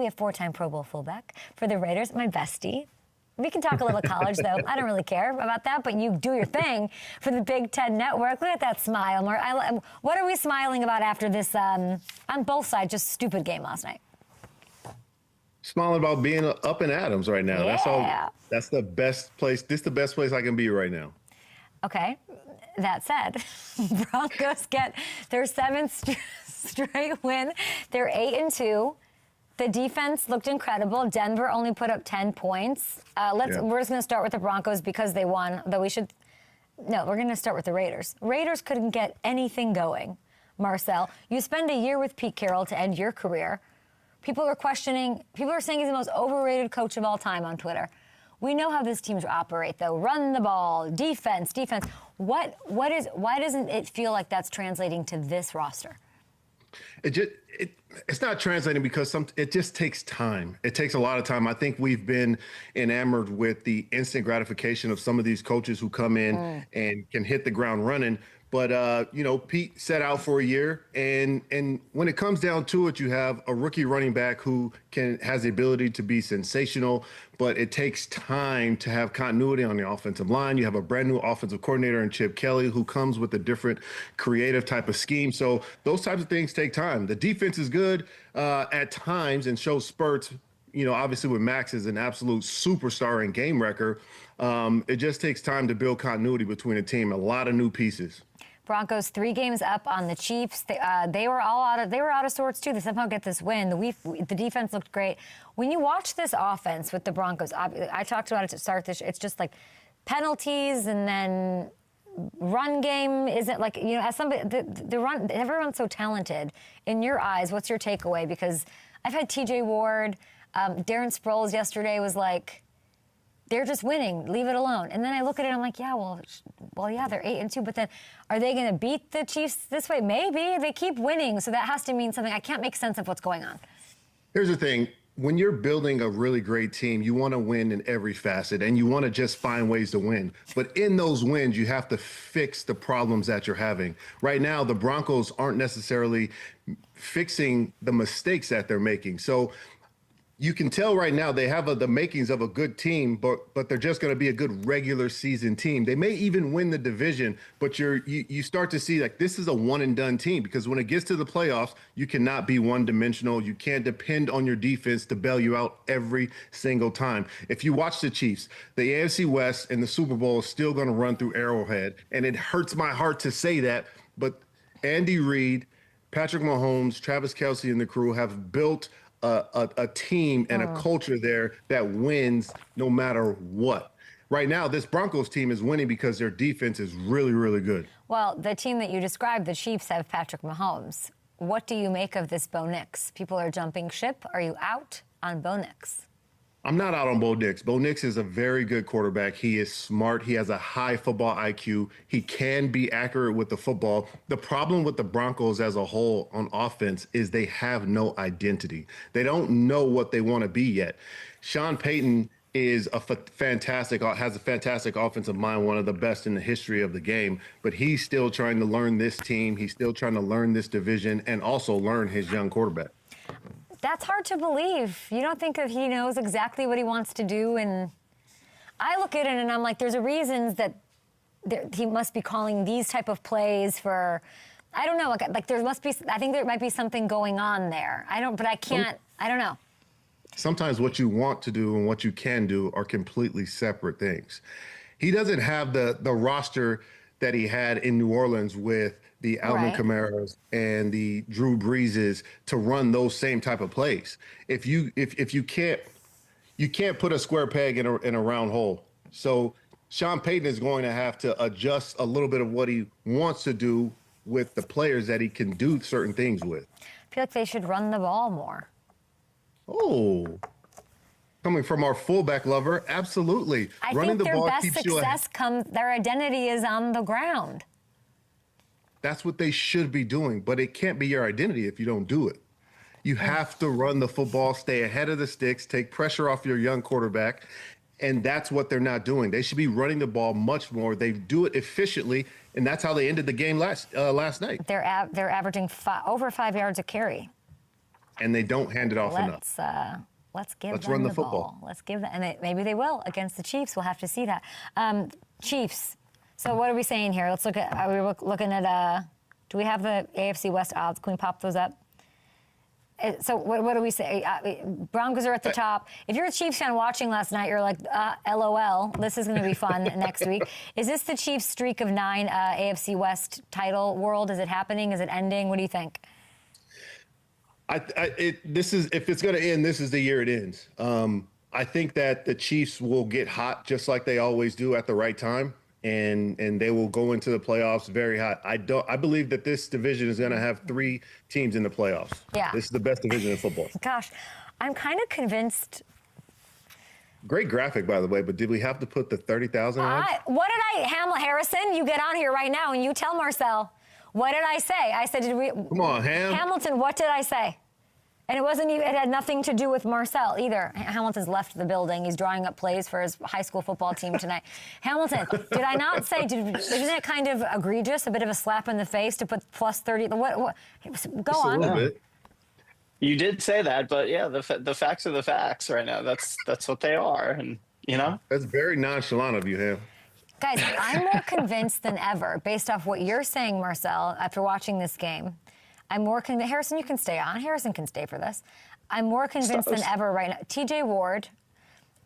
we have 4-time Pro Bowl fullback for the Raiders, my bestie. We can talk a little college, though. I don't really care about that, but you do your thing for the Big Ten Network. Look at that smile, Mark. What are we smiling about after this, on both sides, just stupid game last night? Smiling about being up in Adams right now. Yeah. That's all. That's the best place. This is the best place I can be right now. Okay. That said, Broncos get their 7th straight win. They're 8-2. The defense looked incredible. Denver only put up 10 points. We're just going to start with the Broncos because they won, though we're going to start with the Raiders. Raiders couldn't get anything going, Marcel. You spend a year with Pete Carroll to end your career. People are saying he's the most overrated coach of all time on Twitter. We know how this teams operate, though. Run the ball, defense. Why doesn't it feel like that's translating to this roster? It's not translating because it just takes time. It takes a lot of time. I think we've been enamored with the instant gratification of some of these coaches who come in and can hit the ground running. But, Pete set out for a year. And when it comes down to it, you have a rookie running back who has the ability to be sensational, but it takes time to have continuity on the offensive line. You have a brand new offensive coordinator in Chip Kelly who comes with a different creative type of scheme. So those types of things take time. The defense is good at times and shows spurts. Obviously with Max is an absolute superstar and game wrecker. It just takes time to build continuity between a team. A lot of new pieces. Broncos 3 games up on the Chiefs. They were out of sorts too. They somehow get this win. The defense looked great. When you watch this offense with the Broncos, I talked about it to start this. It's just like penalties and then run game isn't like, as somebody, the run, everyone's so talented. In your eyes, what's your takeaway? Because I've had TJ Ward, Darren Sproles yesterday was like, they're just winning, leave it alone. And then I look at it, I'm like, yeah, they're 8-2, but then are they going to beat the Chiefs this way? Maybe. They keep winning, so that has to mean something. I can't make sense of what's going on. Here's the thing. When you're building a really great team, you want to win in every facet, and you want to just find ways to win. But in those wins, you have to fix the problems that you're having. Right now, the Broncos aren't necessarily fixing the mistakes that they're making. So you can tell right now they have the makings of a good team, but they're just going to be a good regular season team. They may even win the division, but you start to see like this is a one and done team because when it gets to the playoffs, you cannot be one dimensional. You can't depend on your defense to bail you out every single time. If you watch the Chiefs, the AFC West and the Super Bowl is still going to run through Arrowhead, and it hurts my heart to say that, but Andy Reid, Patrick Mahomes, Travis Kelce, and the crew have built a team and a culture there that wins no matter what. Right now, this Broncos team is winning because their defense is really, really good. Well, the team that you described, the Chiefs, have Patrick Mahomes. What do you make of this Bo Nix? People are jumping ship. Are you out on Bo Nix? I'm not out on Bo Nix. Bo Nix is a very good quarterback. He is smart. He has a high football IQ. He can be accurate with the football. The problem with the Broncos as a whole on offense is they have no identity. They don't know what they want to be yet. Sean Payton is has a fantastic offensive mind, one of the best in the history of the game, but he's still trying to learn this team. He's still trying to learn this division and also learn his young quarterback. That's hard to believe. You don't think that he knows exactly what he wants to do? And I look at it and I'm like, there's a reason that he must be calling these type of plays for, I don't know, like there must be, I think there might be something going on there. I don't know. Sometimes what you want to do and what you can do are completely separate things. He doesn't have the roster that he had in New Orleans with the Alvin Kamaras and the Drew Breeses to run those same type of plays. If you can't put a square peg in a round hole. So Sean Payton is going to have to adjust a little bit of what he wants to do with the players that he can do certain things with. I feel like they should run the ball more. Oh, coming from our fullback lover, absolutely. I think their best success comes, their identity is on the ground. That's what they should be doing, but it can't be your identity if you don't do it. You have to run the football, stay ahead of the sticks, take pressure off your young quarterback, and that's what they're not doing. They should be running the ball much more. They do it efficiently, and that's how they ended the game last night. They're averaging over 5 yards a carry. and they don't hand it off enough. Let's give Let's them run the the football. ball. Let's give them, and maybe they will against the Chiefs. We'll have to see that. Chiefs. So what are we saying here? Let's look at. Are we looking at? Do we have the AFC West odds? Can we pop those up? So what do we say? Broncos are at the top. If you're a Chiefs fan watching last night, you're like, LOL, this is going to be fun next week. Is this the Chiefs' streak of 9 AFC West title world? Is it happening? Is it ending? What do you think? This is, if it's going to end, this is the year it ends. I think that the Chiefs will get hot just like they always do at the right time. And they will go into the playoffs very hot. I believe that this division is going to have 3 teams in the playoffs. Yeah. This is the best division in football. Gosh, I'm kind of convinced. Great graphic, by the way, but did we have to put the 30,000 on? What did Harrison, you get on here right now and you tell Marcel, what did I say? I said, Come on, Hamilton, what did I say? And it had nothing to do with Marcel either. Hamilton's left the building. He's drawing up plays for his high school football team tonight. Hamilton, did I not say, isn't it kind of egregious, a bit of a slap in the face to put plus 30? What? Go on. A little bit. You did say that, but yeah, the facts are the facts right now. That's what they are. And, That's very nonchalant of you, Ham. Guys, I'm more convinced than ever, based off what you're saying, Marcel, after watching this game. I'm more convinced. Harrison, you can stay on. Harrison can stay for this. I'm more convinced than ever right now. TJ Ward,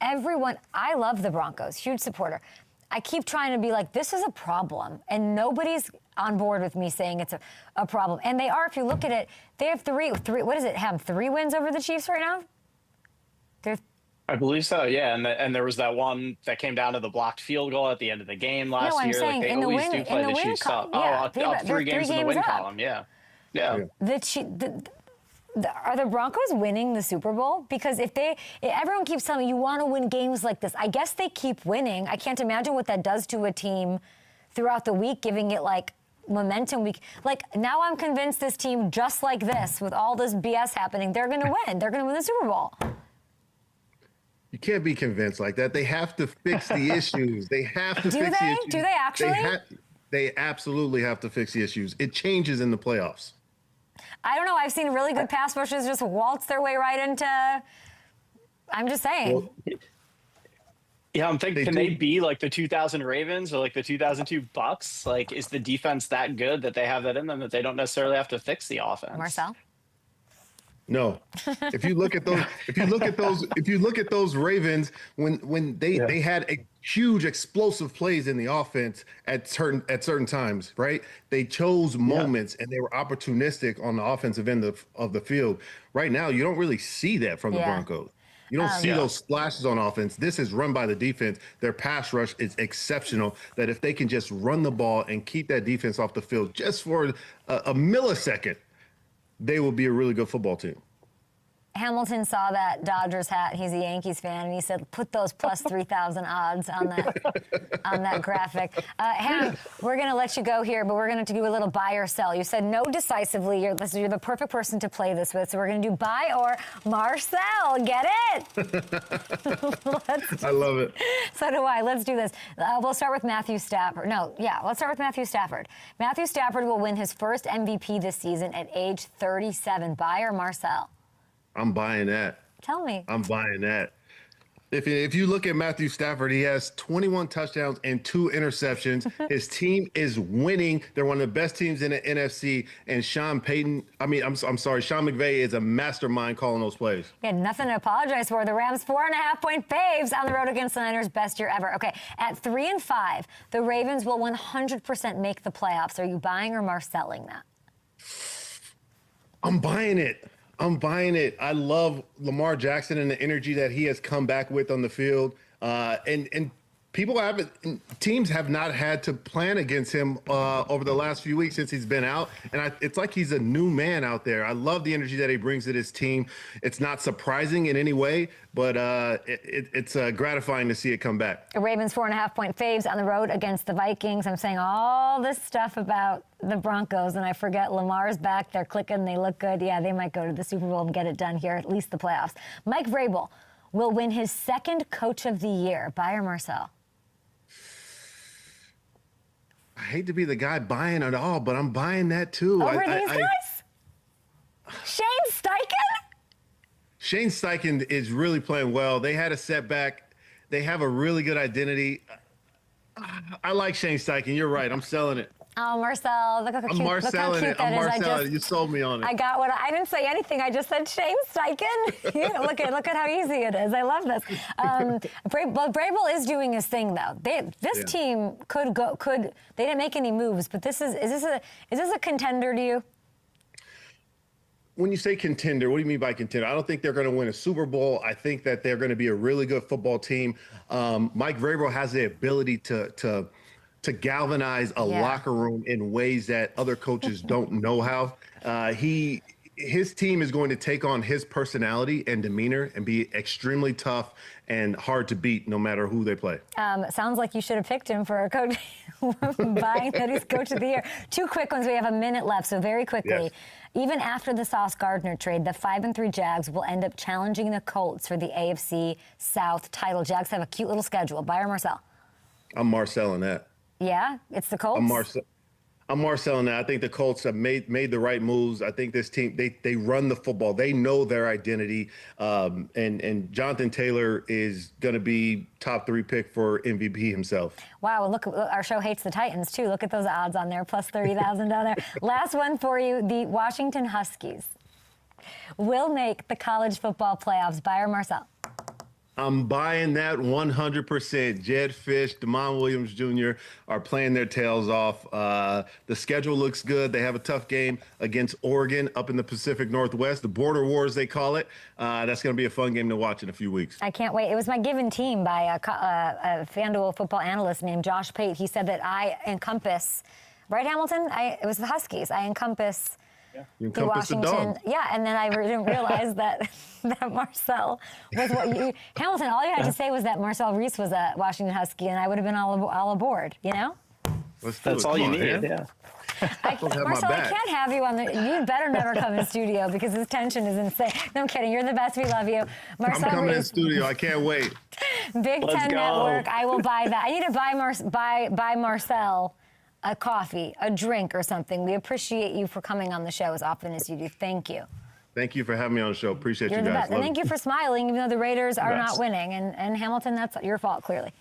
everyone. I love the Broncos. Huge supporter. I keep trying to be like, this is a problem. And nobody's on board with me saying it's a problem. And they are. If you look at it, they have three. What does it have? 3 wins over the Chiefs right now? I believe so, yeah. And there was that one that came down to the blocked field goal at the end of the game last year. I'm saying, they in the always win, do play in the the win Chiefs up. Yeah, up 3 games in the win up. column, yeah. Yeah. Are the Broncos winning the Super Bowl? Because everyone keeps telling me you want to win games like this. I guess they keep winning. I can't imagine what that does to a team throughout the week, giving it like momentum week. Like now I'm convinced this team, just like this, with all this BS happening, they're going to win. They're going to win the Super Bowl. You can't be convinced like that. They have to fix the issues. They have to fix the issues. Do they actually? They absolutely have to fix the issues. It changes in the playoffs. I don't know. I've seen really good pass rushers just waltz their way right into. I'm just saying. Well, yeah, I'm thinking, can they be like the 2000 Ravens or like the 2002 Bucks? Like, is the defense that good that they have that in them that they don't necessarily have to fix the offense? Marcel? No. If you look at those Ravens, when they had huge explosive plays in the offense at certain times, right? They chose moments and they were opportunistic on the offensive end of the field. Right now, you don't really see that from the Broncos. You don't see those splashes on offense. This is run by the defense. Their pass rush is exceptional. That if they can just run the ball and keep that defense off the field just for a millisecond, they will be a really good football team. Hamilton saw that Dodgers hat. He's a Yankees fan, and he said, "Put those plus 3,000 odds on that graphic." Ham, we're going to let you go here, but we're going to do a little buy or sell. You said no decisively. You're the perfect person to play this with, so we're going to do buy or Marcel. Get it? I love it. So do I. Let's do this. We'll start with Matthew Stafford. Let's start with Matthew Stafford. Matthew Stafford will win his first MVP this season at age 37. Buy or Marcel? I'm buying that. Tell me. I'm buying that. If you look at Matthew Stafford, he has 21 touchdowns and 2 interceptions. His team is winning. They're one of the best teams in the NFC. And Sean McVay is a mastermind calling those plays. He had nothing to apologize for. The Rams 4.5-point faves on the road against the Niners. Best year ever. Okay, at 3-5, the Ravens will 100% make the playoffs. Are you buying or Marcelling that? I'm buying it. I love Lamar Jackson and the energy that he has come back with on the field. And teams have not had to plan against him over the last few weeks since he's been out. And it's like he's a new man out there. I love the energy that he brings to this team. It's not surprising in any way, but it's gratifying to see it come back. The Ravens 4.5-point faves on the road against the Vikings. I'm saying all this stuff about the Broncos, and I forget Lamar's back. They're clicking. They look good. Yeah, they might go to the Super Bowl and get it done here, at least the playoffs. Mike Vrabel will win his 2nd Coach of the Year. Buy or Marcel? I hate to be the guy buying it all, but I'm buying that too. Over these guys? Shane Steichen? Shane Steichen is really playing well. They had a setback. They have a really good identity. I like Shane Steichen. You're right. I'm selling it. Oh, Marcel, look how cute, I'm Marceling it. I'm Marceling it. You sold me on it. I got what I didn't say anything. I just said Shane Steichen. Look at how easy it is. I love this. Vrabel is doing his thing though. This team could go. They didn't make any moves, but is this a contender to you? When you say contender, what do you mean by contender? I don't think they're going to win a Super Bowl. I think that they're going to be a really good football team. Mike Vrabel has the ability to galvanize a locker room in ways that other coaches don't know how. His team is going to take on his personality and demeanor and be extremely tough and hard to beat no matter who they play. Sounds like you should have picked him for a coach. Buying that he's coach of the year. Two quick ones. We have a minute left, so very quickly. Yes. Even after the Sauce Gardner trade, the 5-3 Jags will end up challenging the Colts for the AFC South title. Jags have a cute little schedule. Buy or Marcel? I'm Marceling that. Yeah, it's the Colts. I'm Marceling that. I think the Colts have made the right moves. I think this team they run the football. They know their identity. And Jonathan Taylor is going to be top 3 pick for MVP himself. Wow, and look, our show hates the Titans too. Look at those odds on there, plus 30,000 down there. Last one for you: the Washington Huskies will make the college football playoffs. Buy or Marcel? I'm buying that 100%. Jed Fish, Damon Williams Jr. are playing their tails off. The schedule looks good. They have a tough game against Oregon up in the Pacific Northwest, the Border Wars, they call it. That's going to be a fun game to watch in a few weeks. I can't wait. It was my given team by a FanDuel football analyst named Josh Pate. He said that I encompass, right, Hamilton? It was the Huskies. I encompass... You encompass the dog. Yeah, and then I didn't realize that Marcel was what you... Hamilton, all you had to say was that Marcel Reece was a Washington Husky, and I would have been all aboard, you know? That's all you needed, yeah. Marcel, I can't have you on the... You better never come in studio because this tension is insane. No, I'm kidding. You're the best. We love you. Marcel I'm coming Reece, in studio. I can't wait. Big Ten Network. I will buy that. I need to buy Marcel a coffee, a drink, or something. We appreciate you for coming on the show as often as you do. Thank you. Thank you for having me on the show. Appreciate You're you the guys. best. And thank you for smiling, even though the Raiders are Yes. not winning. And Hamilton, that's your fault, clearly.